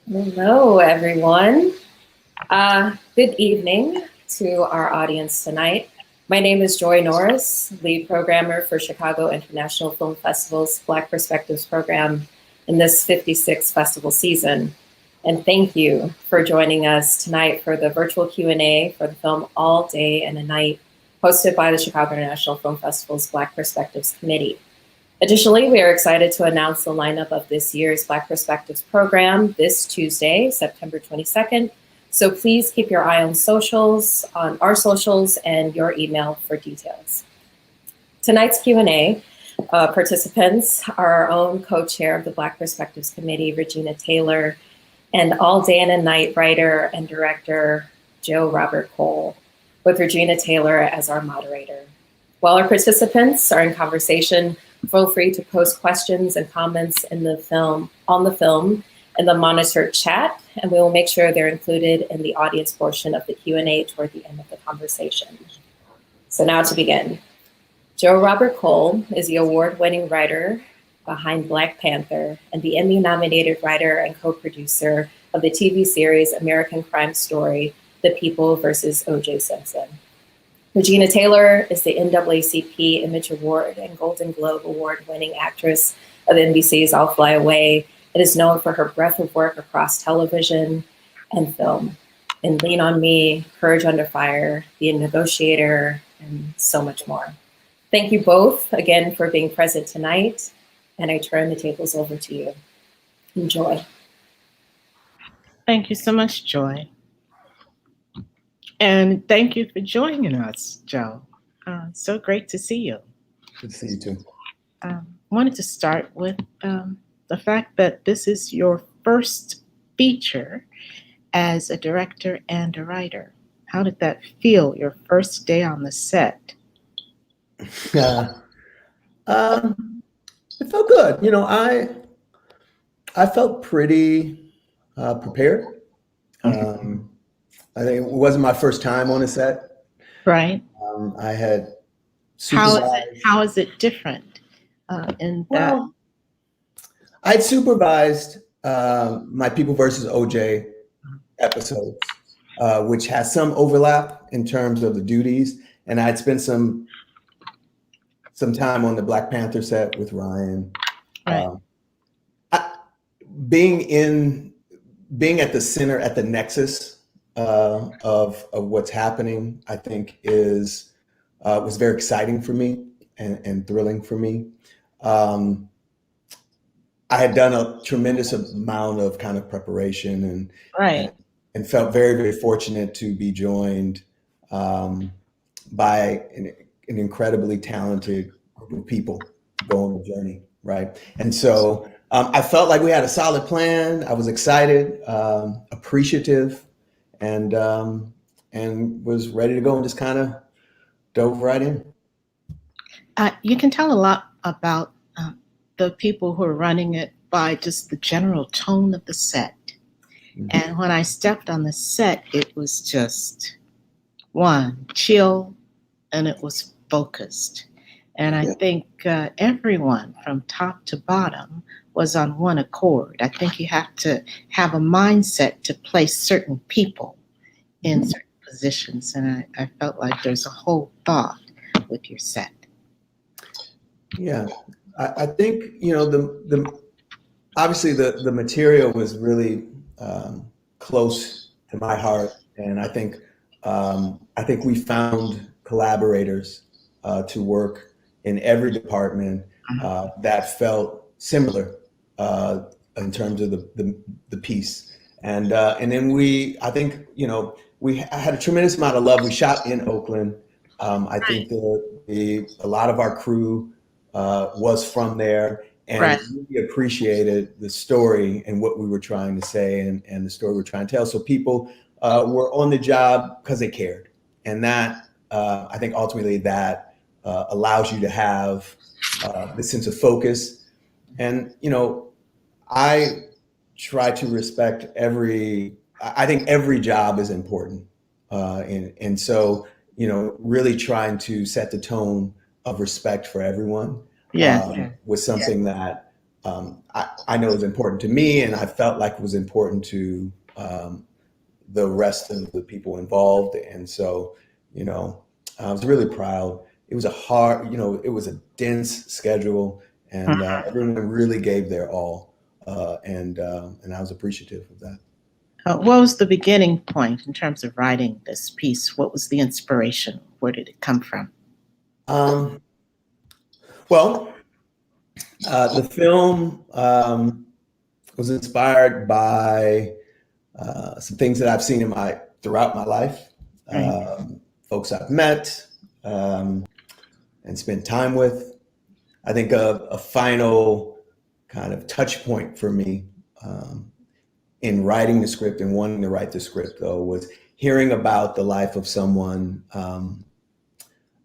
Hello, everyone. Good evening to our audience tonight. My name is Joy Norris, lead programmer for Chicago International Film Festival's Black Perspectives program in this 56th festival season. And thank you for joining us tonight for the virtual Q&A for the film All Day and a Night, hosted by the Chicago International Film Festival's Black Perspectives Committee. Additionally, we are excited to announce the lineup of this year's Black Perspectives program this Tuesday, September 22nd. So please keep your eye on our socials, and your email for details. Tonight's Q&A participants are our own co-chair of the Black Perspectives Committee, Regina Taylor, and All Day and a Night writer and director, Joe Robert Cole, with Regina Taylor as our moderator. While our participants are in conversation, feel free to post questions and comments on the film in the monitored chat, and we will make sure they're included in the audience portion of the Q&A toward the end of the conversation. So now to begin. Joe Robert Cole is the award-winning writer behind Black Panther and the Emmy-nominated writer and co-producer of the TV series American Crime Story, The People versus O.J. Simpson. Regina Taylor is the NAACP Image Award and Golden Globe Award-winning actress of NBC's I'll Fly Away, and is known for her breadth of work across television and film in Lean on Me, Courage Under Fire, The Negotiator, and so much more. Thank you both again for being present tonight, and I turn the tables over to you. Enjoy. Thank you so much, Joy. And thank you for joining us, Joe. So great to see you. Good to see you too. Wanted to start with the fact that this is your first feature as a director and a writer. How did that feel, your first day on the set? It felt good. You know, I felt pretty prepared. I think it wasn't my first time on a set. Right. I had supervised. How is it different in that? Well, I'd supervised my People versus OJ episodes, which has some overlap in terms of the duties, and I'd spent some time on the Black Panther set with Ryan. Right. Being at the center, at the nexus of what's happening, I think was very exciting for me and thrilling for me. I had done a tremendous amount of kind of preparation and felt very, very fortunate to be joined by an incredibly talented group of people to go on the journey, right? And so I felt like we had a solid plan. I was excited, appreciative, and was ready to go, and just kind of dove right in. You can tell a lot about the people who are running it by just the general tone of the set. Mm-hmm. And when I stepped on the set, it was just chill, and it was focused. And I think everyone from top to bottom was on one accord. I think you have to have a mindset to place certain people in certain positions. And I felt like there's a whole thought with your set. Yeah, I think, you know, obviously the material was really close to my heart. And I think we found collaborators to work in every department that felt similar in terms of the piece. And then I think, you know, we had a tremendous amount of love. We shot in Oakland. I think a lot of our crew was from there, and really appreciated the story and what we were trying to say and the story we're trying to tell. So people were on the job because they cared. And that, I think ultimately that allows you to have the sense of focus. And, you know, I try to respect I think every job is important. And so, you know, really trying to set the tone of respect for everyone was something that I know it was important to me, and I felt like it was important to the rest of the people involved. And so, I was really proud. It was a hard, it was a dense schedule, and everyone really gave their all, and I was appreciative of that. What was the beginning point in terms of writing this piece? What was the inspiration? Where did it come from? Well, the film was inspired by some things that I've seen throughout my life, folks I've met and spent time with. I think a final kind of touch point for me in writing the script and wanting to write the script, though, was hearing about the life of someone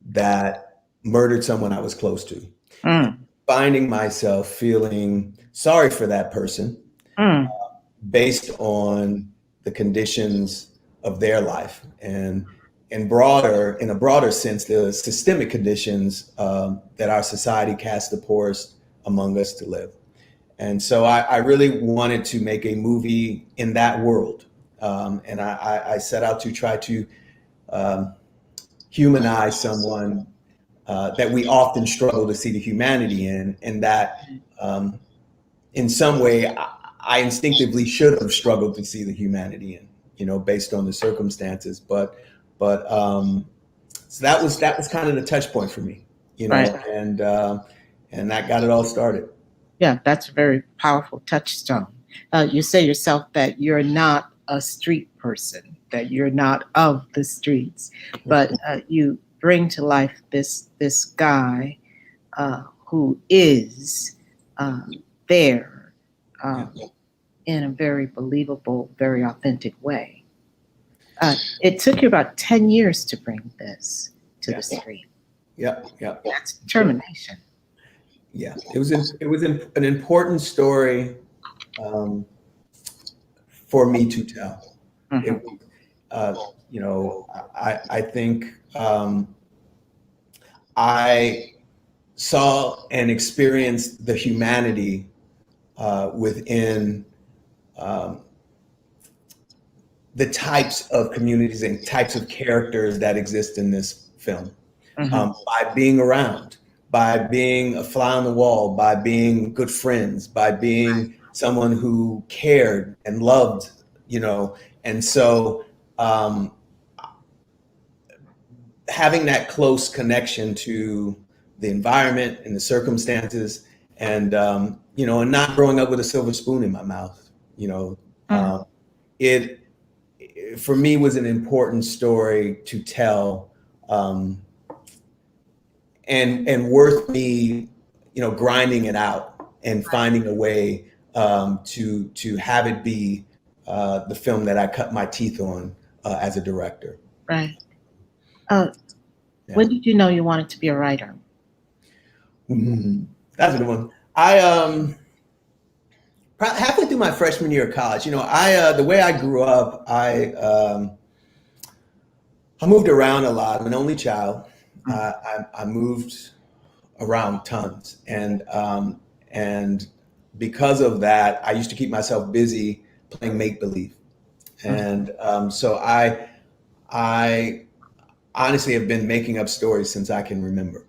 that murdered someone I was close to. Finding myself feeling sorry for that person based on the conditions of their life, and in a broader sense, the systemic conditions that our society casts the poorest among us to live. And so I really wanted to make a movie in that world. And I set out to try to humanize someone that we often struggle to see the humanity in, and that in some way I instinctively should have struggled to see the humanity in, based on the circumstances. But so that was kind of the touch point for me, Right. and that got it all started. Yeah, that's a very powerful touchstone. You say yourself that you're not a street person, that you're not of the streets, but you bring to life this guy who is there in a very believable, very authentic way. It took you about 10 years to bring this to the screen. Yeah. That's determination. Yeah, it was an important story for me to tell. I think I saw and experienced the humanity within the types of communities and types of characters that exist in this film by being around, by being a fly on the wall, by being good friends, by being someone who cared and loved, and so having that close connection to the environment and the circumstances, and and not growing up with a silver spoon in my mouth, it for me was an important story to tell, and worth me, grinding it out and finding a way to have it be the film that I cut my teeth on as a director. Right. When did you know you wanted to be a writer? That's a good one. I halfway through my freshman year of college, the way I grew up, I moved around a lot. I'm an only child. I moved around tons, and because of that, I used to keep myself busy playing make believe, and so I honestly have been making up stories since I can remember.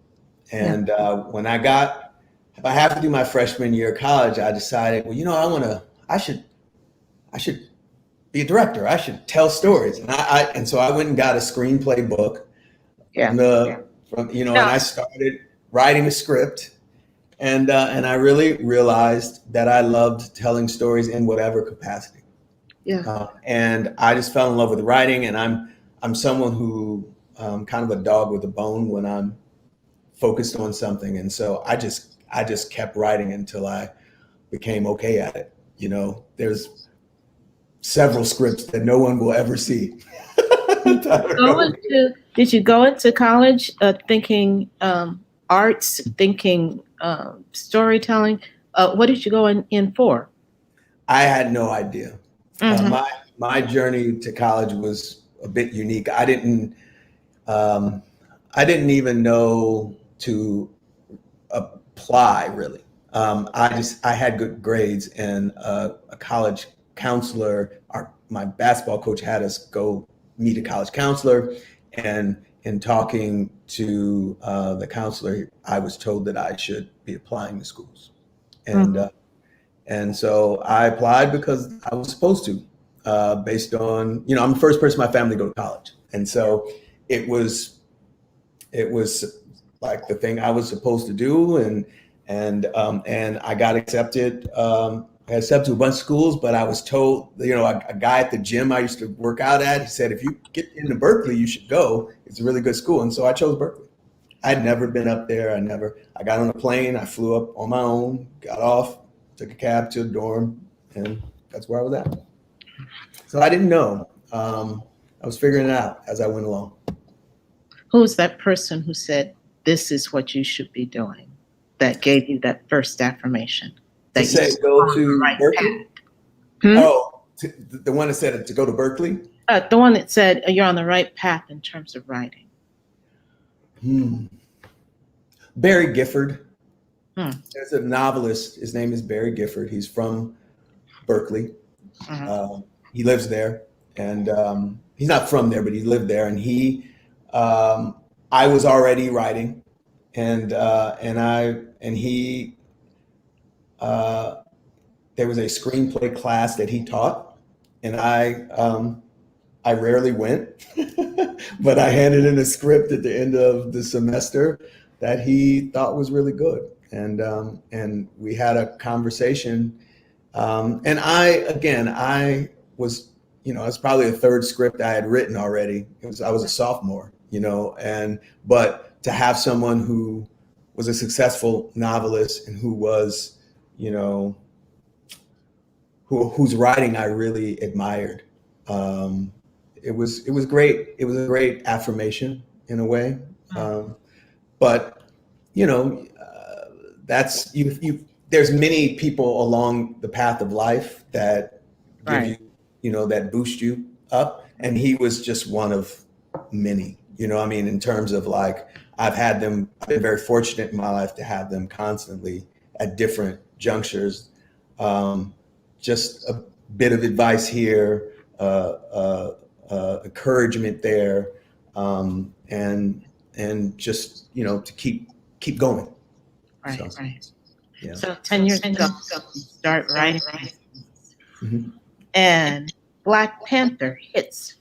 And when I got about halfway through my freshman year of college, I decided, well, I should be a director. I should tell stories, and so I went and got a screenplay book. And I started writing a script, and I really realized that I loved telling stories in whatever capacity. And I just fell in love with writing, and I'm someone who kind of a dog with a bone when I'm focused on something, and so I just kept writing until I became okay at it. There's several scripts that no one will ever see. Did you go into college thinking arts, thinking storytelling? What did you go in for? I had no idea. My journey to college was a bit unique. I didn't even know to apply, really. I had good grades, and a college counselor, my basketball coach had us go meet a college counselor, and in talking to the counselor, I was told that I should be applying to schools, and so I applied because I was supposed to, based on, I'm the first person in my family to go to college, and so it was it was like the thing I was supposed to do, and I got accepted. I got accepted to a bunch of schools, but I was told, a guy at the gym I used to work out at, he said, if you get into Berkeley, you should go. It's a really good school, and so I chose Berkeley. I'd never been up there. I got on a plane, I flew up on my own, got off, took a cab to a dorm, and that's where I was at. So I didn't know. I was figuring it out as I went along. Who was that person who said, this is what you should be doing, that gave you that first affirmation? To say go to right Berkeley? Oh, the one that said to go to Berkeley? The one that said you're on the right path in terms of writing. Barry Gifford. There's a novelist. His name is Barry Gifford. He's from Berkeley. He lives there, and he's not from there, but he lived there. And I was already writing, and he. There was a screenplay class that he taught, and I rarely went, but I handed in a script at the end of the semester that he thought was really good. And we had a conversation. And I was, it's probably the third script I had written already. I was a sophomore, but to have someone who was a successful novelist and who was, whose writing I really admired. It was great. It was a great affirmation in a way. But that's there's many people along the path of life that give you, that boost you up. And he was just one of many, in terms of like, I've been very fortunate in my life to have them constantly at different junctures. Just a bit of advice here, encouragement there, and just, to keep going. Right. Yeah. So 10 years ago, you start writing. And Black Panther hits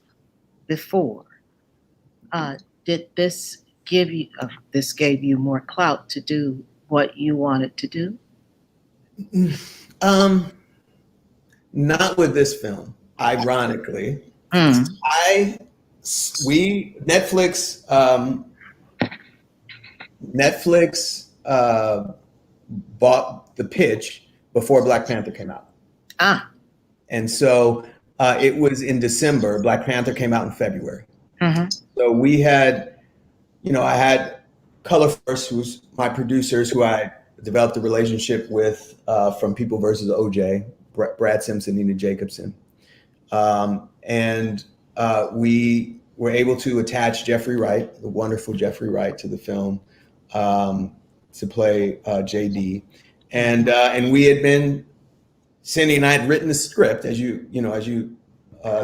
before. Did this gave you more clout to do what you wanted to do? Not with this film, ironically. Netflix bought the pitch before Black Panther came out. And so it was in December. Black Panther came out in February. So we had, I had Color First, who's my producers, who I developed a relationship with from People versus OJ, Brad Simpson, Nina Jacobson. And we were able to attach Jeffrey Wright, the wonderful Jeffrey Wright, to the film to play JD. And we had been, Cindy and I had written the script as you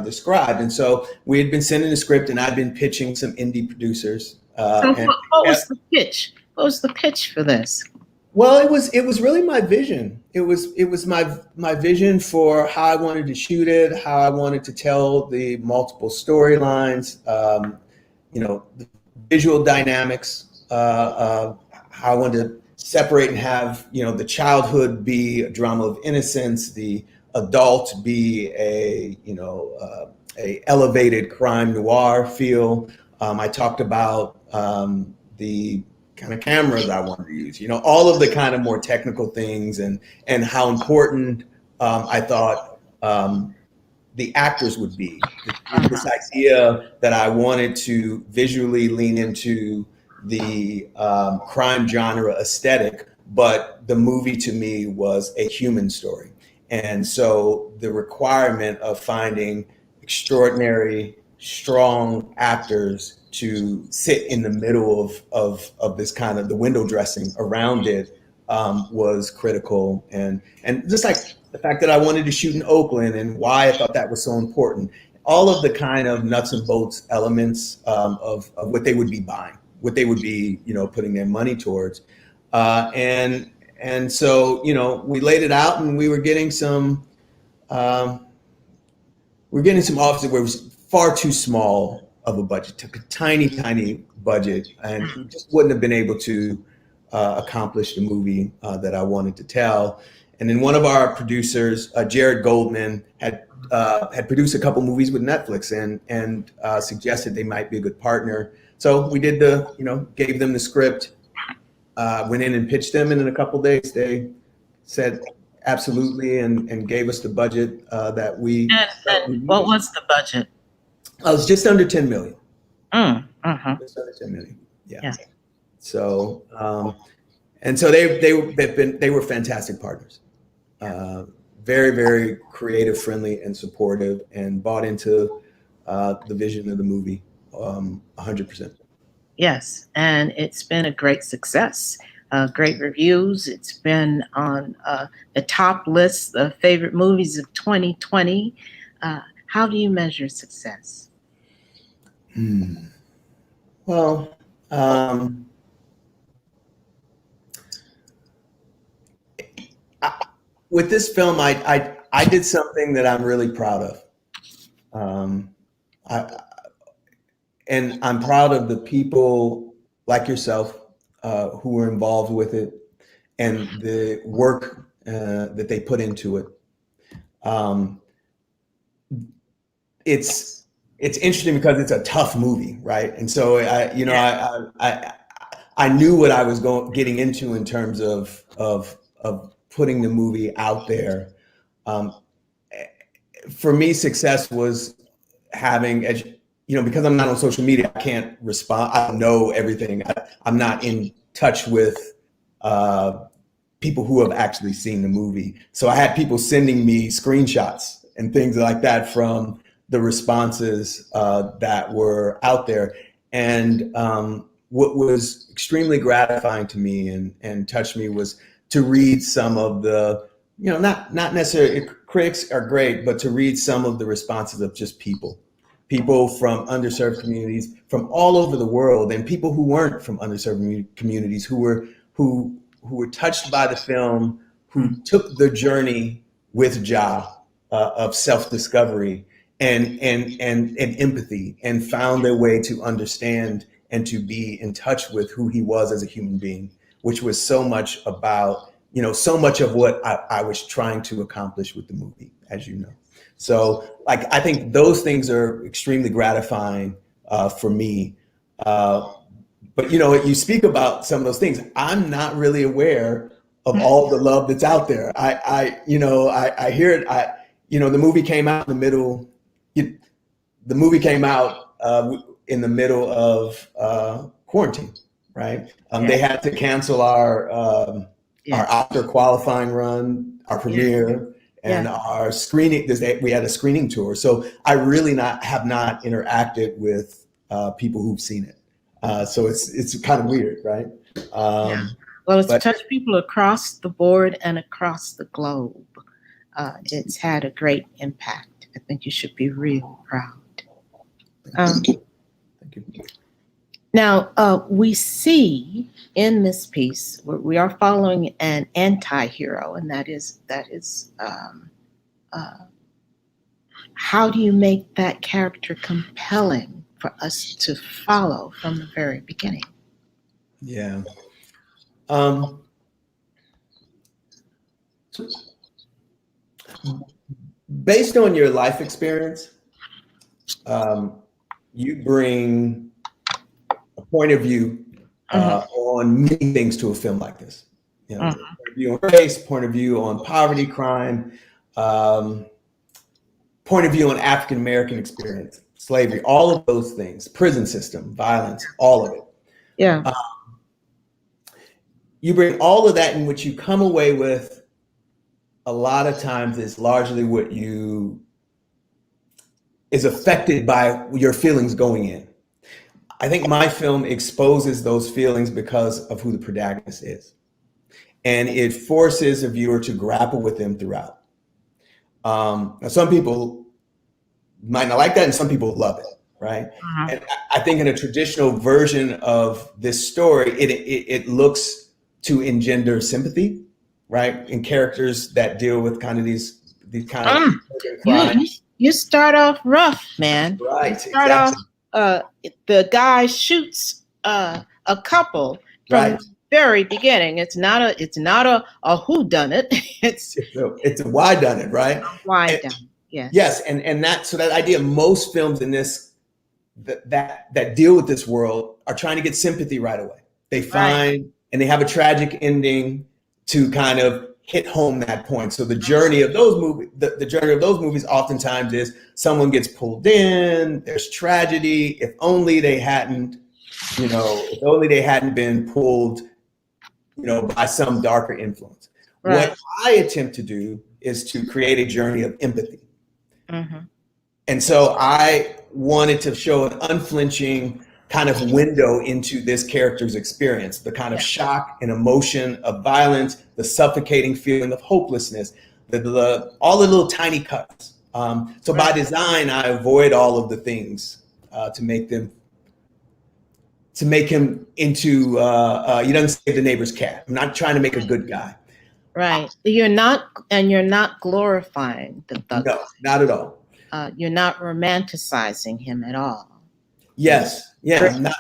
described. And so we had been sending the script, and I'd been pitching some indie producers. What was the pitch? What was the pitch for this? Well, it was really my vision. It was my vision for how I wanted to shoot it, how I wanted to tell the multiple storylines, the visual dynamics, how I wanted to separate and have, the childhood be a drama of innocence, the adult be a elevated crime noir feel. I talked about the kind of cameras I wanted to use, all of the kind of more technical things, and how important I thought the actors would be. This idea that I wanted to visually lean into the crime genre aesthetic, but the movie to me was a human story. And so the requirement of finding extraordinary, strong actors to sit in the middle of this kind of the window dressing around it was critical, and just like the fact that I wanted to shoot in Oakland and why I thought that was so important. All of the kind of nuts and bolts elements of what they would be buying, what they would be, putting their money towards, and so we laid it out, and we were getting some. We're getting some offices where it was far too small of a budget, took a tiny budget, and we just wouldn't have been able to accomplish the movie that I wanted to tell. And then one of our producers, Jared Goldman, had produced a couple movies with Netflix and suggested they might be a good partner. So we did gave them the script, went in and pitched them, and in a couple days they said absolutely and gave us the budget that we. And what was the budget? It was just under 10 million. Just under 10 million. Yeah. So and so they were fantastic partners. Very, very creative, friendly, and supportive, and bought into the vision of the movie 100%. Yes, and it's been a great success. Great reviews. It's been on the top list of favorite movies of 2020. How do you measure success? Well, with this film, I did something that I'm really proud of. And I'm proud of the people like yourself who were involved with it and the work that they put into it. It's interesting because it's a tough movie, right? And so I knew what I was getting into in terms of putting the movie out there. For me, success was having, because I'm not on social media, I can't respond. I don't know everything. I'm not in touch with people who have actually seen the movie. So I had people sending me screenshots and things like that from the responses that were out there. And what was extremely gratifying to me and touched me was to read some of the, not necessarily, critics are great, but to read some of the responses of just people from underserved communities from all over the world, and people who weren't from underserved communities who were touched by the film, who took the journey with Ja of self-discovery and empathy, and found their way to understand and to be in touch with who he was as a human being, which was so much about, so much of what I was trying to accomplish with the movie, as you know. So I think those things are extremely gratifying for me. But you speak about some of those things. I'm not really aware of all the love that's out there. I hear it. The movie came out in the middle. The movie came out in the middle of quarantine, right? They had to cancel our Oscar qualifying run, our premiere. And our screening, we had a screening tour. So I really have not interacted with people who've seen it. So it's kind of weird, right? Well, it's touched people across the board and across the globe. It's had a great impact. I think you should be real proud. Thank you. Now, we see in this piece, we are following an anti-hero, and that is how do you make that character compelling for us to follow from the very beginning? Yeah. Based on your life experience, you bring a point of view on many things to a film like this. Point of view on race, point of view on poverty, crime, point of view on African American experience, slavery, all of those things, prison system, violence, all of it. Yeah. You bring all of that in, which you come away with a lot of times is largely what is affected by your feelings going in. I think my film exposes those feelings because of who the protagonist is. and it forces a viewer to grapple with them throughout. Now some people might not like that, and some people love it, right? And I think in a traditional version of this story, it looks to engender sympathy, right? In characters that deal with kind of these kind of crimes. You start off rough, man. Right, You start exactly. off. The guy shoots a couple from Right. the very beginning. It's not a whodunit. It's a why done it, right? Why done? Yes. Yes, and that idea, most films in this that deal with this world are trying to get sympathy right away. They find and they have a tragic ending to kind of hit home that point. So the journey of those movies, the journey of those movies, oftentimes is someone gets pulled in. There's tragedy. If only they hadn't, if only they hadn't been pulled, by some darker influence. Right. What I attempt to do is to create a journey of empathy. Mm-hmm. And so I wanted to show an unflinching kind of window into this character's experience, the kind of shock and emotion of violence, the suffocating feeling of hopelessness, all the little tiny cuts. So by design, I avoid all of the things to make him into, he doesn't save the neighbor's cat. I'm not trying to make a good guy. Right. You're not glorifying the thug. No, not at all. You're not romanticizing him at all. Yes. Yeah.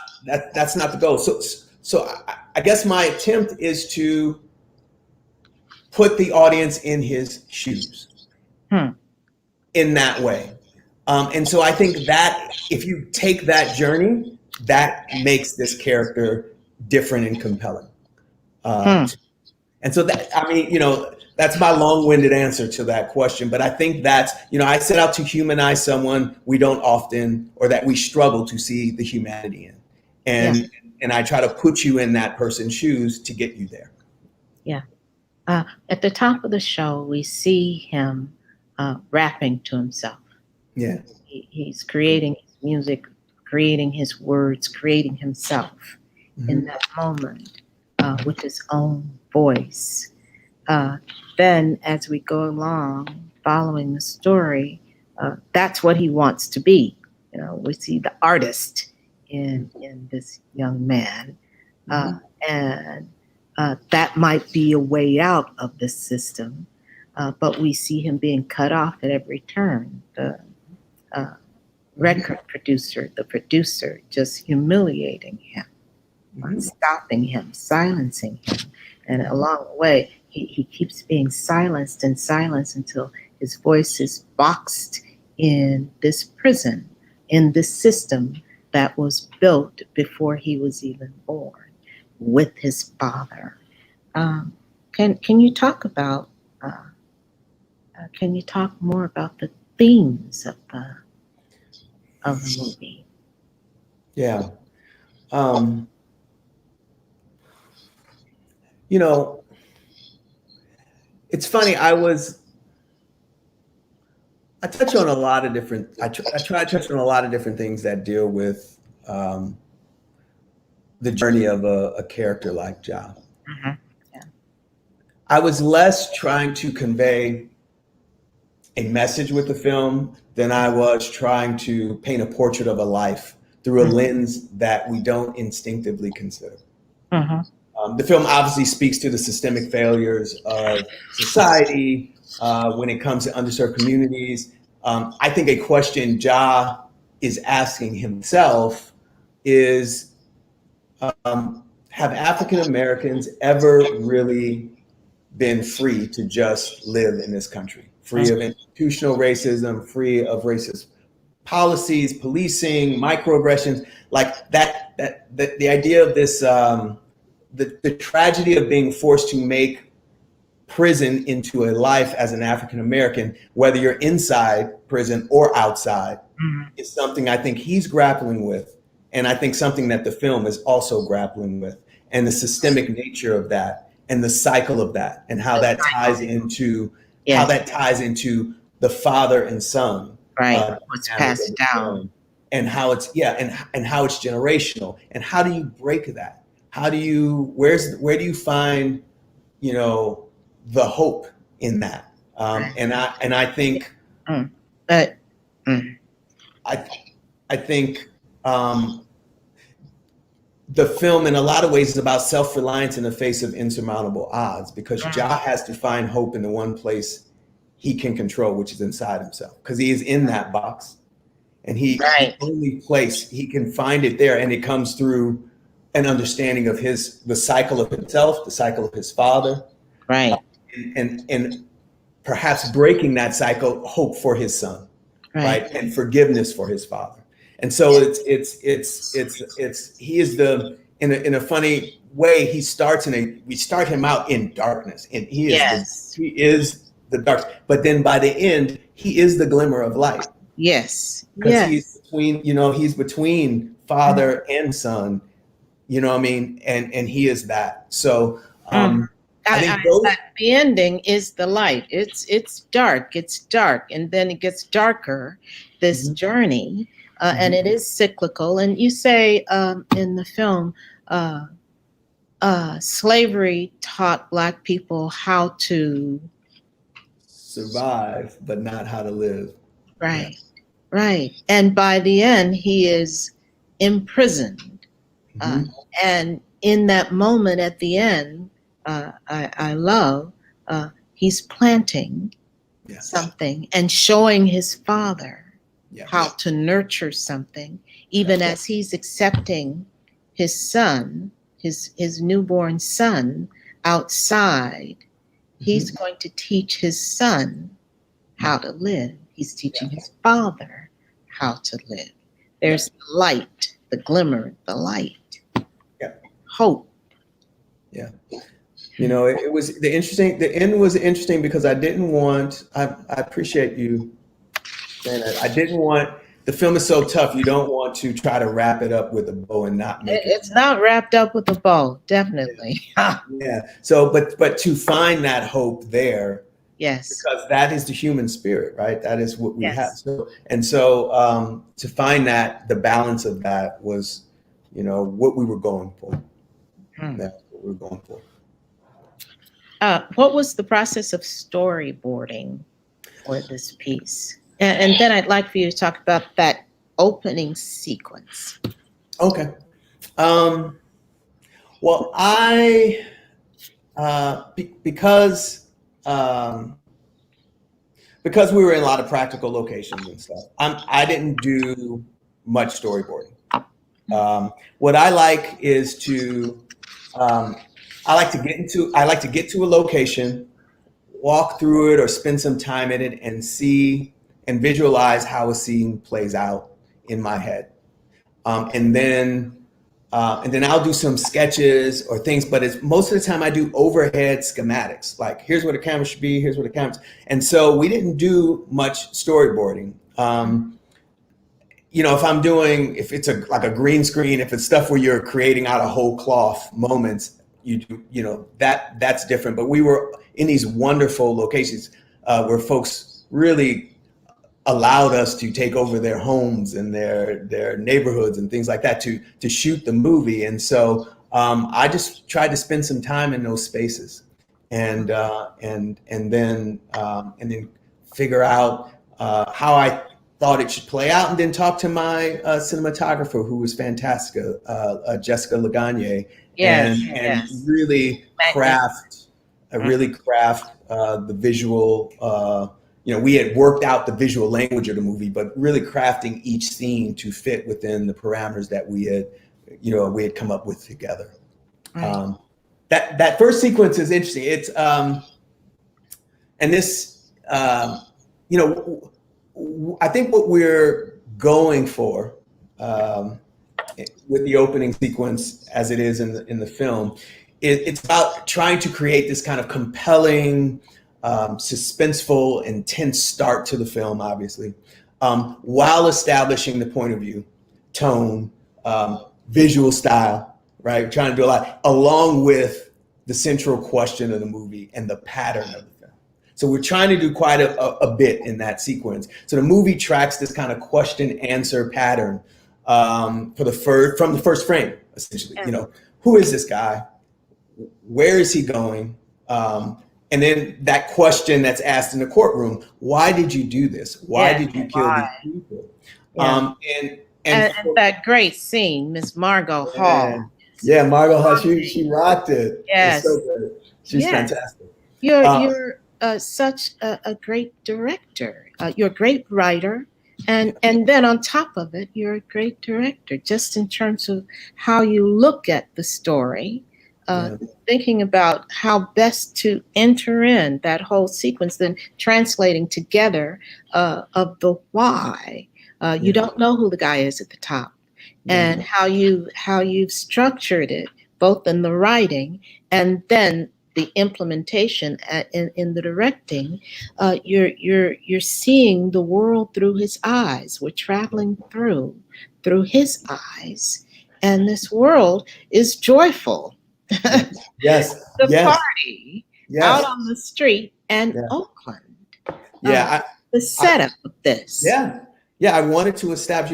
That's not the goal. So I guess my attempt is to put the audience in his shoes in that way. And so I think that if you take that journey, that makes this character different and compelling. And so that's my long-winded answer to that question. But I think that's, I set out to humanize someone we don't often, or that we struggle to see the humanity in. And I try to put you in that person's shoes to get you there. Yeah. At the top of the show, we see him rapping to himself. Yeah. He's creating his music, creating his words, creating himself in that moment with his own voice. Then as we go along, following the story, that's what he wants to be. We see the artist in this young man. And that might be a way out of the system, but we see him being cut off at every turn. The record producer, the producer, just humiliating him, stopping him, silencing him. And along the way, he keeps being silenced and silenced until his voice is boxed in this prison, in this system that was built before he was even born with his father. Can you talk about? Can you talk more about the themes of the movie? Yeah. It's funny. I touch on a lot of different. I try to touch on a lot of different things that deal with the journey of a character like Ja. Mm-hmm. Yeah. I was less trying to convey a message with the film than I was trying to paint a portrait of a life through a lens that we don't instinctively consider. Mm-hmm. The film obviously speaks to the systemic failures of society when it comes to underserved communities. I think a question Ja is asking himself is, have African Americans ever really been free to just live in this country, free of institutional racism, free of racist policies, policing, microaggressions, like that the idea of this, the tragedy of being forced to make prison into a life as an African American, whether you're inside prison or outside, is something I think he's grappling with. And I think something that the film is also grappling with, and the systemic nature of that, and the cycle of that, and how that ties into the father and son, what's passed down, and how it's and how it's generational, and how do you break that? How do you where do you find you know, the hope in that. And I think, But mm, I think the film in a lot of ways is about self-reliance in the face of insurmountable odds, because Ja has to find hope in the one place he can control, which is inside himself, because he is in that box, and the only place he can find it there, and it comes through an understanding of the cycle of himself, the cycle of his father, right, and perhaps breaking that cycle, hope for his son, right, and forgiveness for his father. And so he is in a funny way, we start him out in darkness, and he is the dark, but then by the end he is the glimmer of light. Yes. Because he's between father and son, you know what I mean? And he is that. So I think the ending is the light. It's dark, and then it gets darker, this journey, and it is cyclical. And you say in the film, slavery taught Black people how to survive, but not how to live. Right. Yes. Right. And by the end, he is imprisoned. And in that moment at the end, I love, he's planting something and showing his father how to nurture something, even as he's accepting his son, his newborn son outside. He's going to teach his son how to live. He's teaching his father how to live. There's the light, the glimmer, the light. Hope. Yeah. You know, the end was interesting because I appreciate you saying that. I didn't want, the film is so tough, you don't want to try to wrap it up with a bow and not make it. It's not wrapped up with a bow, definitely. Yeah. So, but to find that hope there, yes, because that is the human spirit, right? That is what we have. So to find that, the balance of that was, you know, what we were going for. That's what we were going for. What was the process of storyboarding for this piece? And then I'd like for you to talk about that opening sequence. Okay. Well, because we were in a lot of practical locations and stuff, I didn't do much storyboarding. What I like is I like to get to a location, walk through it or spend some time in it and see and visualize how a scene plays out in my head. And then I'll do some sketches or things, but most of the time I do overhead schematics. Like, here's where the camera should be, here's where the camera. And so we didn't do much storyboarding. You know, if it's like a green screen, if it's stuff where you're creating out of whole cloth moments, that's different. But we were in these wonderful locations where folks really allowed us to take over their homes and their neighborhoods and things like that to shoot the movie. And so I just tried to spend some time in those spaces and then figure out how I thought it should play out, and then talk to my cinematographer, who was fantastic, Jessica Lagagne, and really craft the visual. You know, we had worked out the visual language of the movie, but really crafting each scene to fit within the parameters that we had come up with together. Right. That first sequence is interesting. It's and this you know, I think what we're going for with the opening sequence, as it is in the film, it's about trying to create this kind of compelling, suspenseful, intense start to the film, obviously, while establishing the point of view, tone, visual style, right? We're trying to do a lot, along with the central question of the movie and the pattern of the film. So we're trying to do quite a bit in that sequence. So the movie tracks this kind of question-answer pattern from the first frame, essentially. You know, who is this guy? Where is he going? And then that question that's asked in the courtroom: why did you do this? Why did you kill these people? Yeah. And that great scene, Miss Margot Hall. Yeah, Margot Hall, she rocked it. Yes. It's so good. She's fantastic. You're such a great director. You're a great writer. And then on top of it, you're a great director, just in terms of how you look at the story, thinking about how best to enter in that whole sequence, then translating together of the why. You don't know who the guy is at the top, and how you've structured it, both in the writing and then the implementation in the directing. You're seeing the world through his eyes. We're traveling through his eyes, and this world is joyful. Yes. The party out on the street and Oakland. The setup of this. Yeah, I wanted to establish,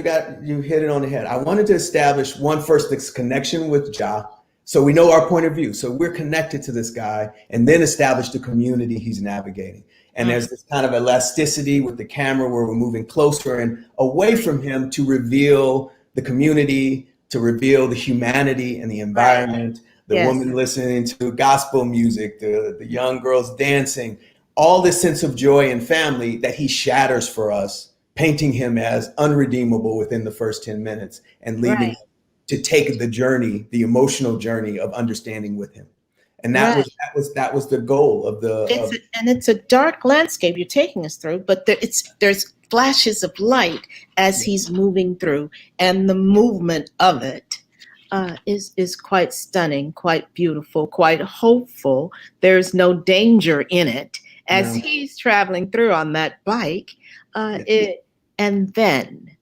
you hit it on the head. I wanted to establish first, this connection with Ja. So we know our point of view. So we're connected to this guy, and then establish the community he's navigating. And there's this kind of elasticity with the camera where we're moving closer and away from him to reveal the community, to reveal the humanity and the environment, the woman listening to gospel music, the young girls dancing, all this sense of joy and family that he shatters for us, painting him as unredeemable within the first 10 minutes and leaving to take the journey, the emotional journey of understanding with him. And that was the goal of the. And it's a dark landscape you're taking us through, but there's flashes of light as he's moving through, and the movement of it is quite stunning, quite beautiful, quite hopeful. There's no danger in it as he's traveling through on that bike. And then.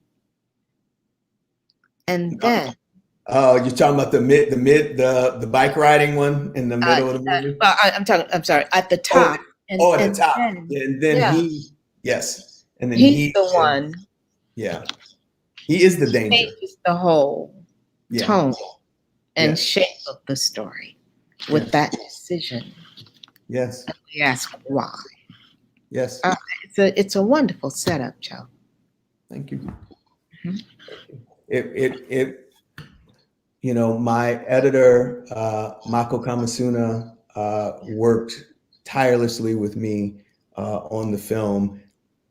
Oh, you're talking about the bike riding one in the middle of the movie? I'm sorry, at the top. At the top. And then he's the one. Yeah. He is the danger. Changes the whole tone and shape of the story with that decision. Yes. And we ask why. Yes. It's a wonderful setup, Joe. Thank you. It my editor, Mako Kamasuna, worked tirelessly with me on the film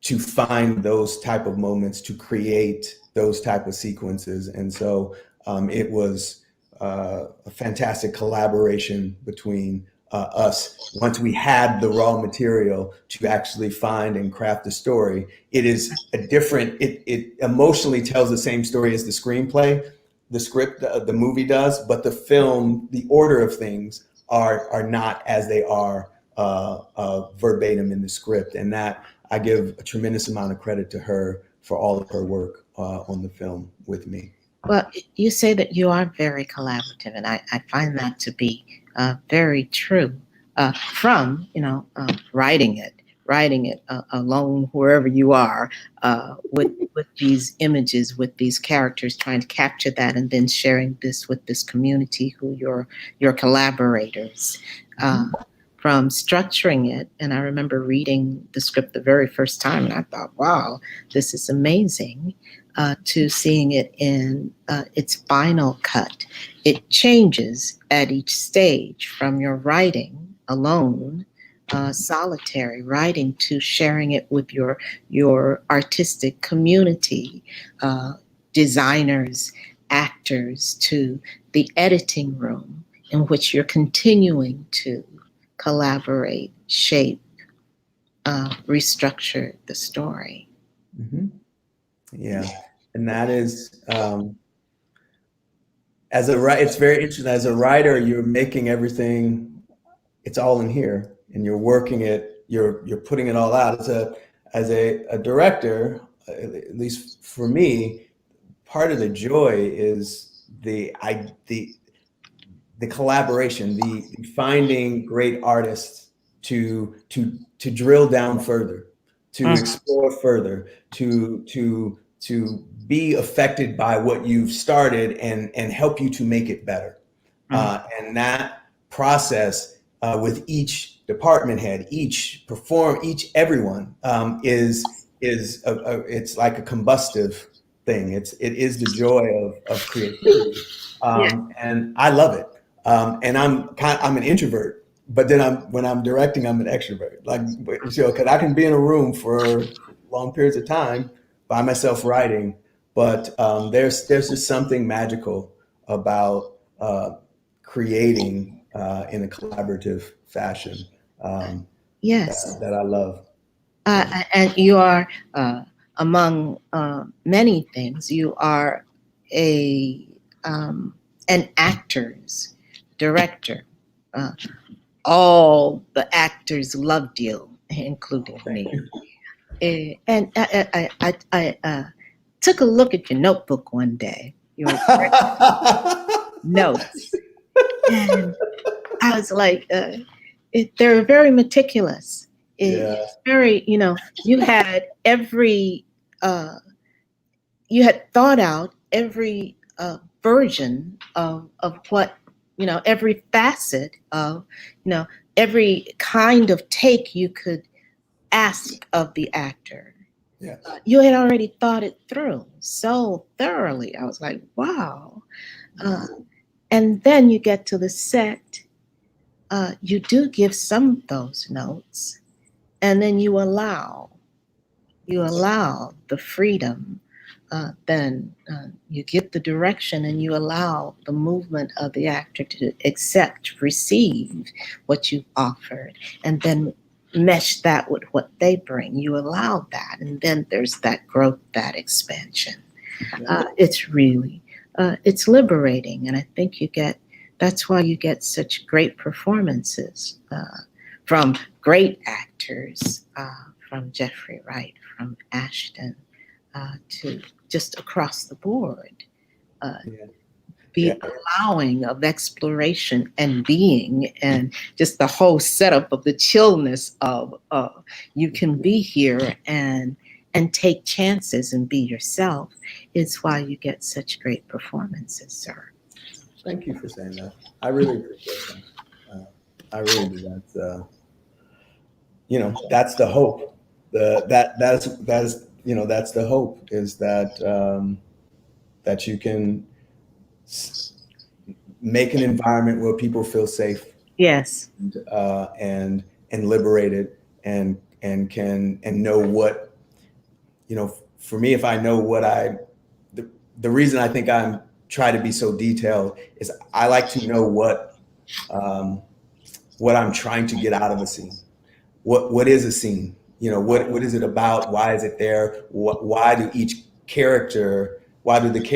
to find those type of moments, to create those type of sequences. And so it was a fantastic collaboration between us. Once we had the raw material to actually find and craft the story, it is it emotionally tells the same story as the screenplay, the script, the movie does, but the film, the order of things are not as they are verbatim in the script. And that I give a tremendous amount of credit to her for all of her work on the film with me. Well, you say that you are very collaborative, and I find that to be very true. From writing it alone wherever you are, with these images, with these characters, trying to capture that, and then sharing this with this community who your collaborators. From structuring it, and I remember reading the script the very first time, and I thought, wow, this is amazing. To seeing it in its final cut. It changes at each stage, from your writing alone, solitary writing, to sharing it with your artistic community, designers, actors, to the editing room in which you're continuing to collaborate, shape, restructure the story. Mm-hmm. Yeah, and that is it's very interesting. As a writer, you're making everything, it's all in here, and you're working it. You're putting it all out. As a director, at least for me, part of the joy is the collaboration, the finding great artists to drill down further, to explore further, to be affected by what you've started and help you to make it better. And that process with each department head, everyone it's like a combustive thing. It is the joy of creativity, and I love it. And I'm an introvert, but then when I'm directing, I'm an extrovert. Like, so because I can be in a room for long periods of time by myself writing, but there's just something magical about creating in a collaborative fashion Yes. that I love. And you are, among many things, you are a an actor's director. Uh, all the actors loved you, including me. And I took a look at your notebook one day, your notes, and I was like, they're very meticulous. Yeah. It's very, you had uh, you had thought out every version of what, every facet of, every kind of take you could ask of the actor. Yeah. You had already thought it through so thoroughly. I was like, wow. And then you get to the set. You do give some of those notes, and then you allow the freedom. Then you give the direction, and you allow the movement of the actor to accept, receive what you've offered, and then mesh that with what they bring. You allow that, and then there's that growth, that expansion. It's really, it's liberating, and I think that's why you get such great performances from great actors, from Jeffrey Wright, from Ashton, to just across the board. The allowing of exploration and being, and just the whole setup of the chillness of you can be here and take chances and be yourself is why you get such great performances, sir. Thank you for saying that. I really appreciate that. I really do. That's the hope. That's the hope, is that that you can make an environment where people feel safe. Yes. And liberated, and know what, for me, if I know what the reason I think I'm try to be so detailed is I like to know what I'm trying to get out of a scene. What is a scene? What is it about? Why is it there? Why do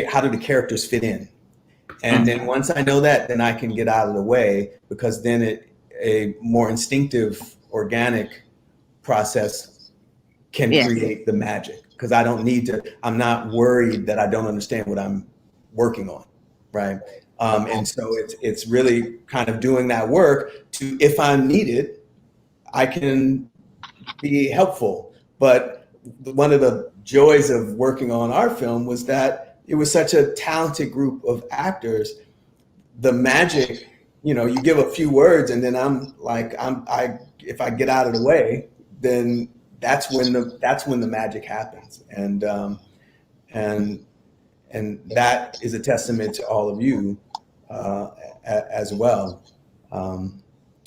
how do the characters fit in? And then once I know that, then I can get out of the way, because then a more instinctive, organic process can create the magic, because I don't need to, I'm not worried that I don't understand what I'm working on, right? And so it's really kind of doing that work to, if I'm needed, I can be helpful. But one of the joys of working on our film was that it was such a talented group of actors. The magic, you give a few words, and then if I get out of the way, then that's when the magic happens. And that is a testament to all of you as well.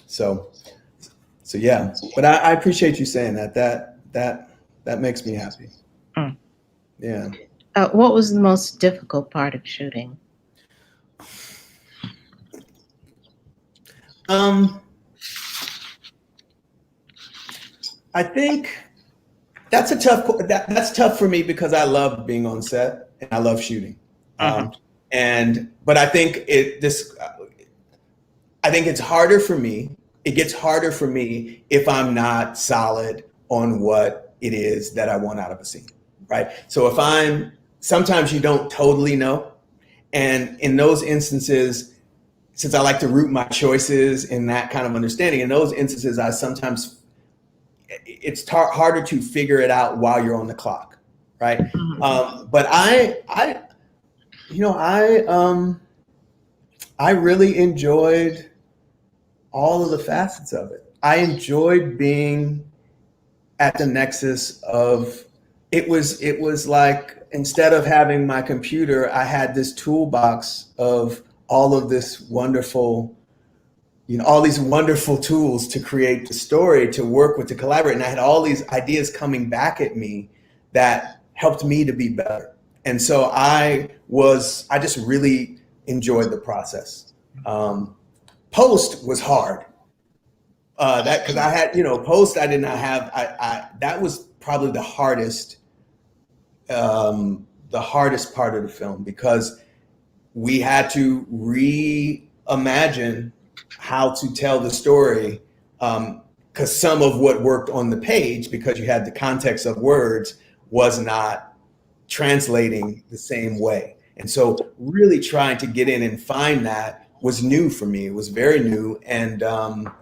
So yeah, but I appreciate you saying that. That makes me happy. Yeah. What was the most difficult part of shooting? I think that's that's tough for me, because I love being on set and I love shooting. But I think I think it's harder for me. It gets harder for me if I'm not solid on what it is that I want out of a scene, right? So sometimes you don't totally know. And in those instances, since I like to root my choices in that kind of understanding, in those instances, it's harder to figure it out while you're on the clock, right? But I really enjoyed all of the facets of it. I enjoyed being at the nexus of it was like, instead of having my computer, I had this toolbox of all of this wonderful, all these wonderful tools to create the story, to work with, to collaborate. And I had all these ideas coming back at me that helped me to be better. And so I just really enjoyed the process. Post was hard. Because I had, post, I did not have, that was probably the hardest part of the film, because we had to reimagine how to tell the story, because some of what worked on the page, because you had the context of words, was not translating the same way. And so really trying to get in and find that was new for me. It was very new and a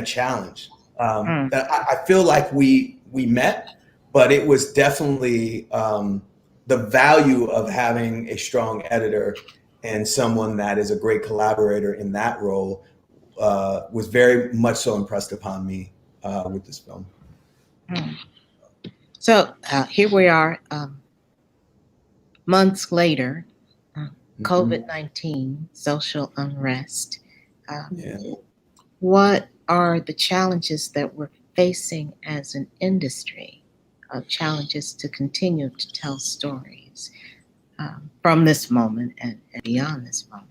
challenge. That I feel like we met, but it was definitely the value of having a strong editor and someone that is a great collaborator in that role was very much so impressed upon me with this film. So here we are, months later, COVID-19, social unrest. What are the challenges that we're facing as an industry? Challenges to continue to tell stories from this moment and beyond this moment?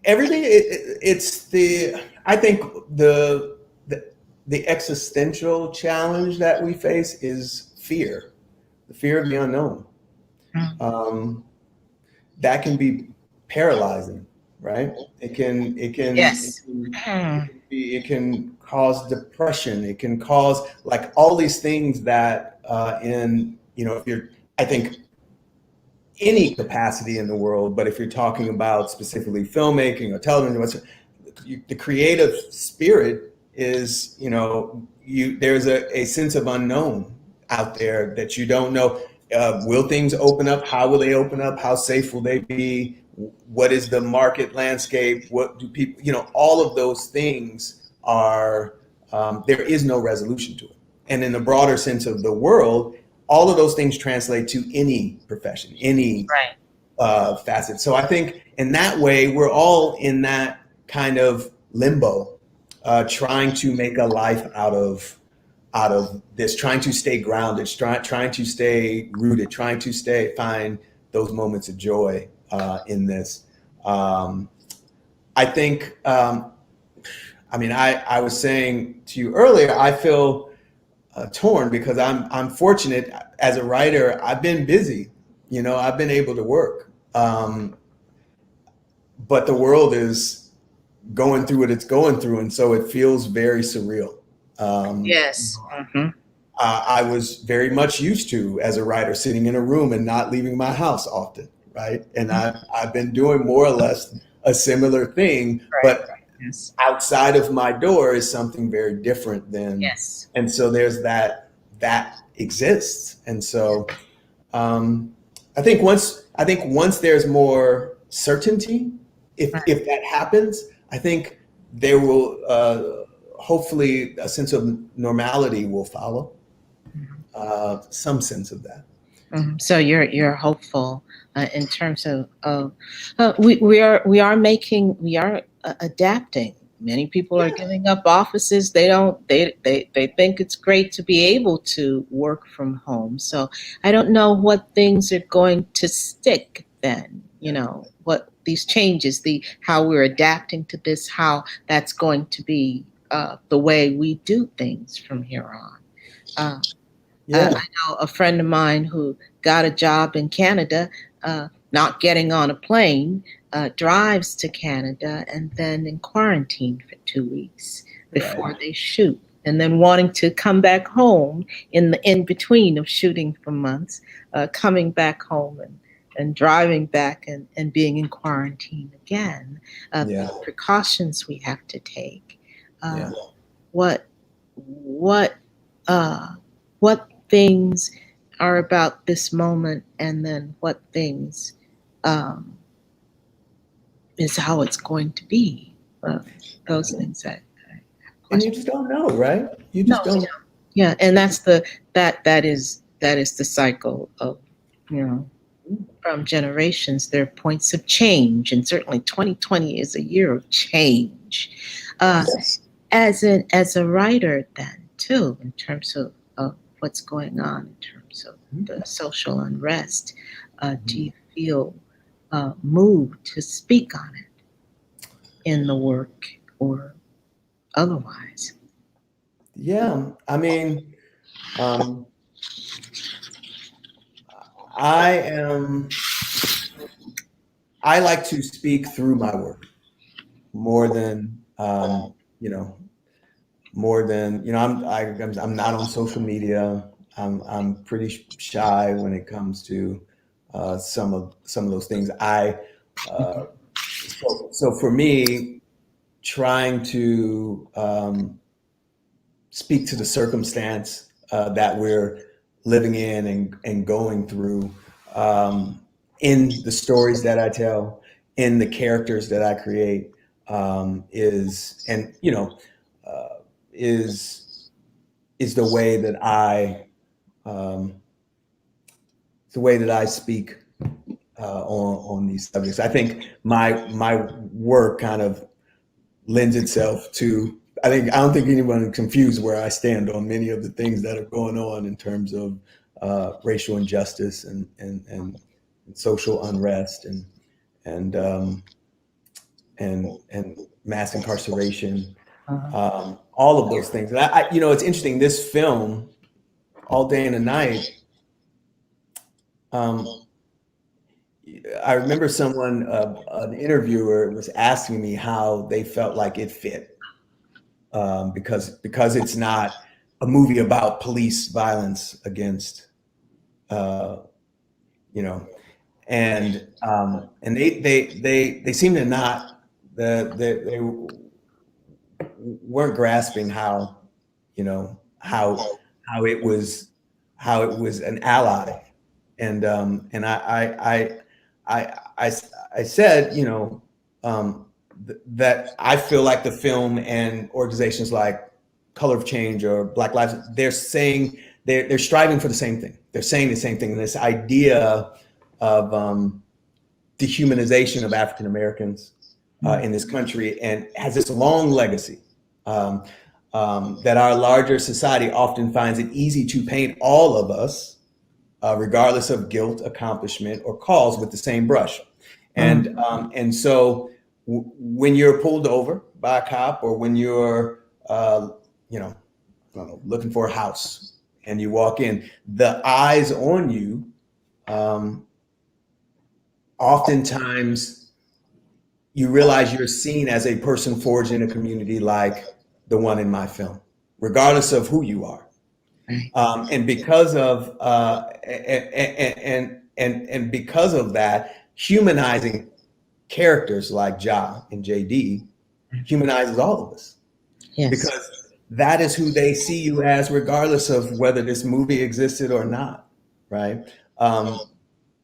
Everything. I think the existential challenge that we face is fear, the fear of the unknown. That can be paralyzing, right? It can Yes. It can cause depression. It can cause like all these things that if you're, I think, any capacity in the world, but if you're talking about specifically filmmaking or television, the creative spirit is, there's a sense of unknown out there that you don't know. Will things open up? How will they open up? How safe will they be? What is the market landscape? What do people, all of those things are, there is no resolution to it. And in the broader sense of the world, all of those things translate to any profession, any facet. So I think in that way, we're all in that kind of limbo, trying to make a life out of this, trying to stay grounded, trying to stay rooted, trying to find those moments of joy in this. I think, I was saying to you earlier, I feel torn because I'm fortunate as a writer. I've been busy, I've been able to work, but the world is going through what it's going through, and so it feels very surreal. Yes. I was very much used to, as a writer, sitting in a room and not leaving my house often, right? And I've been doing more or less a similar thing, but outside of my door is something very different than. Yes. And so there's that exists. And so I think once there's more certainty, if that happens, I think there will hopefully a sense of normality will follow. Some sense of that. So you're hopeful in terms of we are adapting. Many people are giving up offices. They think it's great to be able to work from home. So I don't know what things are going to stick then, what these changes, how we're adapting to this, how that's going to be the way we do things from here on. I know a friend of mine who got a job in Canada, not getting on a plane, drives to Canada and then in quarantine for 2 weeks before they shoot, and then wanting to come back home in between of shooting for months, coming back home and driving back and being in quarantine again. The precautions we have to take. What things are about this moment, and then what things is how it's going to be. Those things that And you just don't know, right? You no, just don't. yeah, and that's that is the cycle of, you know, from generations. There are points of change, and certainly 2020 is a year of change. Yes. As a writer, then too, in terms of what's going on in terms of the social unrest, do you feel moved to speak on it in the work or otherwise? Yeah, I mean, um, I am. I like to speak through my work more than you know, more than you know. I'm not on social media. I'm pretty shy when it comes to some of those things. Uh, so for me, trying to speak to the circumstance that we're living in and going through in the stories that I tell, in the characters that I create, is and you know is the way that um, the way that I speak on these subjects. I think my work kind of lends itself to. I don't think anyone is confused where I stand on many of the things that are going on in terms of racial injustice and social unrest and and mass incarceration, all of those things. And you know, it's interesting. This film, All Day and a Night. Um, I remember someone, an interviewer, was asking me how they felt like it fit, because it's not a movie about police violence against, uh, you know, and they seem to not they weren't grasping how, you know, how it was an ally. And I said, you know, that I feel like the film and organizations like Color of Change or Black Lives, they're saying they're striving for the same thing. They're saying the same thing. And this idea of dehumanization of African Americans in this country, and has this long legacy, that our larger society often finds it easy to paint all of us, regardless of guilt, accomplishment, or cause, with the same brush. And so when you're pulled over by a cop, or when you're, you know, I don't know, looking for a house and you walk in, the eyes on you, oftentimes you realize you're seen as a person forged in a community like the one in my film, regardless of who you are. Right. And because of and because of that, humanizing characters like Ja and JD humanizes all of us, Yes. because that is who they see you as, regardless of whether this movie existed or not, right?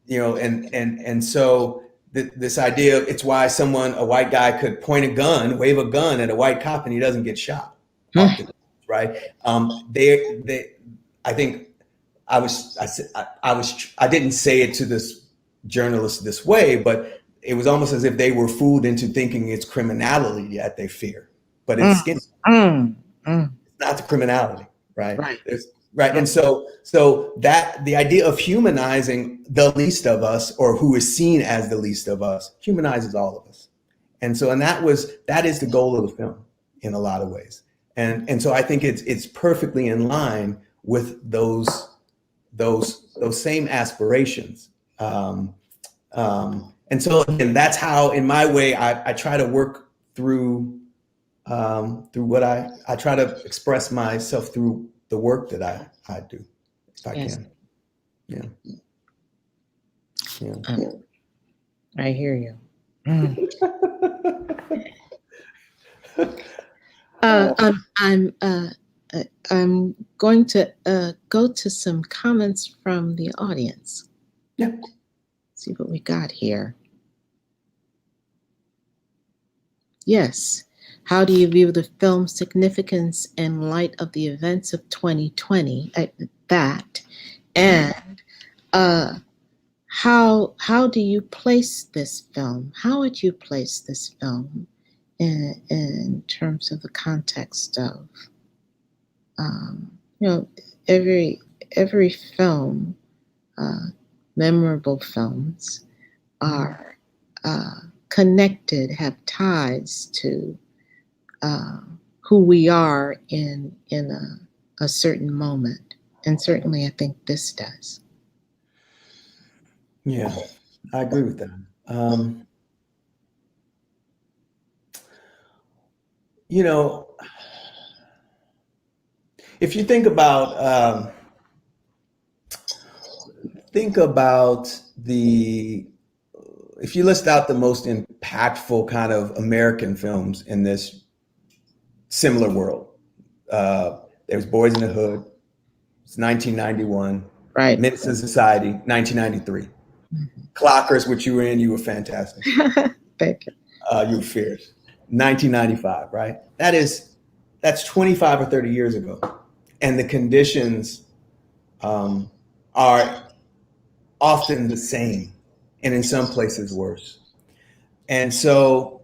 You know, and so this idea, it's why a white guy could point a gun, wave a gun at a white cop, and he doesn't get shot often, right? I think I didn't say it to this journalist this way, but it was almost as if they were fooled into thinking it's criminality that they fear, but it's skin. It's not the criminality, right? Right. Right. And so that the idea of humanizing the least of us, or who is seen as the least of us, humanizes all of us. And so, and that is the goal of the film in a lot of ways. And so I think it's perfectly in line with those same aspirations. And so again, that's how, in my way, I try to work through what I try to express myself through the work that I do, if I Yes. can. Yeah. I hear you. I'm going to go to some comments from the audience. Yeah. see what we got here. Yes. How do you view the film's significance in light of the events of 2020? That. And how do you place this film? How would you place this film in terms of the context of, every film, memorable films are connected, have ties to who we are in a certain moment. And certainly I think this does. Yeah, I agree with that. If you think about if you list out the most impactful kind of American films in this similar world, there's Boys in the Hood, it's 1991, Right. Menace to Society, 1993. Clockers, which you were in, you were fantastic. Thank you. You were fierce. 1995, right? That's 25 or 30 years ago. And the conditions are often the same, and in some places worse. And so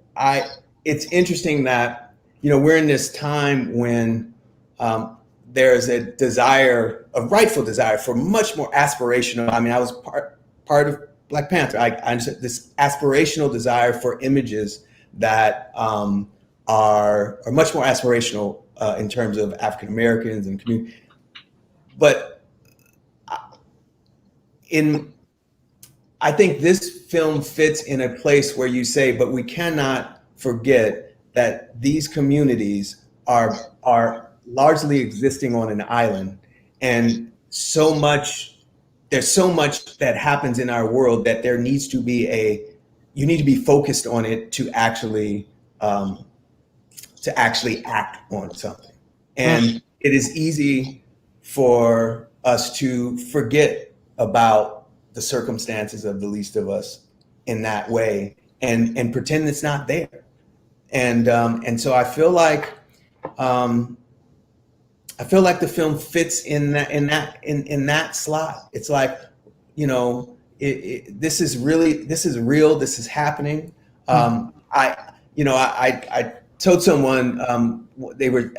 it's interesting that, we're in this time when there's a rightful desire for much more aspirational. I mean, I was part of Black Panther. I understand this aspirational desire for images that are much more aspirational in terms of African Americans and community. But I think this film fits in a place where you say, but we cannot forget that these communities are largely existing on an island, and there's so much that happens in our world that there needs to be you need to be focused on it to actually act on something. And it is easy for us to forget about the circumstances of the least of us in that way and pretend it's not there. And so I feel like the film fits in that slot. It's like, this is real. This is happening. I told someone they were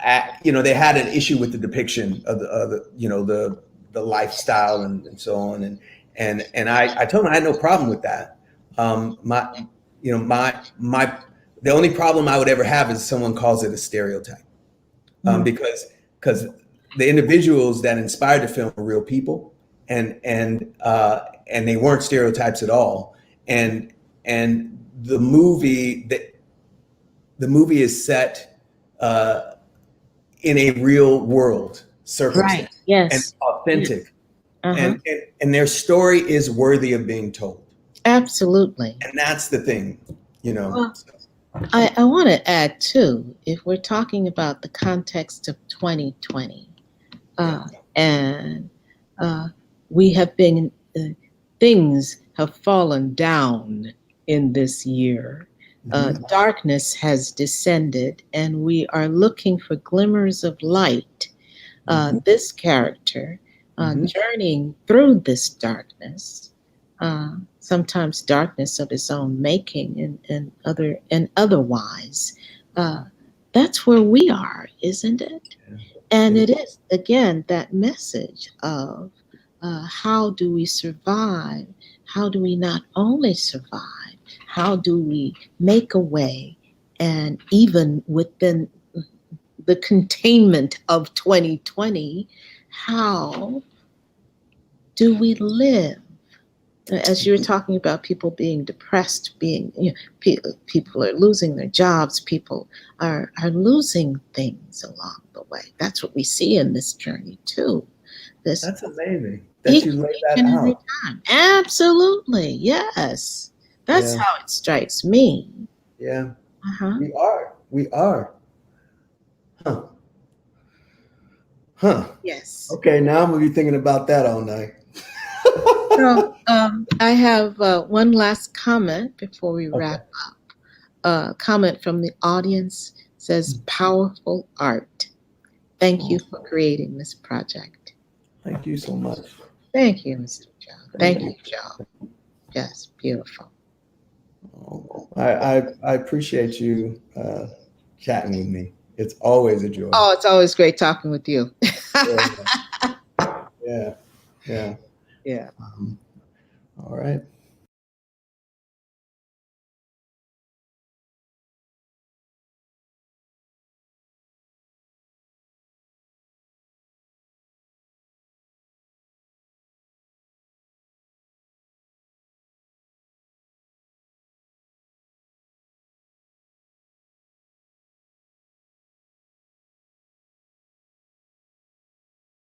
they had an issue with the depiction of the lifestyle and so on, and I told them I had no problem with that. The only problem I would ever have is someone calls it a stereotype, because the individuals that inspired the film are real people, and they weren't stereotypes at all, and the movie is set in a real world circumstance, right. Yes, and authentic, uh-huh. and their story is worthy of being told. Absolutely. And that's the thing, Well, I want to add too, if we're talking about the context of 2020, and we have been, things have fallen down in this year. Darkness has descended, and we are looking for glimmers of light. This character journeying through this darkness, sometimes darkness of his own making, and otherwise. That's where we are, isn't it? And it is, again, that message of how do we survive? How do we not only survive? How do we make a way? And even within the containment of 2020, how do we live? As you were talking about people being depressed, people are losing their jobs, people are losing things along the way. That's what we see in this journey too. That's amazing that you laid that out. Absolutely, yes. That's how it strikes me. Yeah. We are. Huh. Yes. Okay, now I'm gonna be thinking about that all night. So I have one last comment before we wrap up. A comment from the audience says, "Powerful art. Thank you for creating this project." Thank you so much. Thank you, Mr. Joe. Thank you. you, Joe. Yes, beautiful. I appreciate you chatting with me. It's always a joy. Oh, it's always great talking with you. Yeah. Yeah.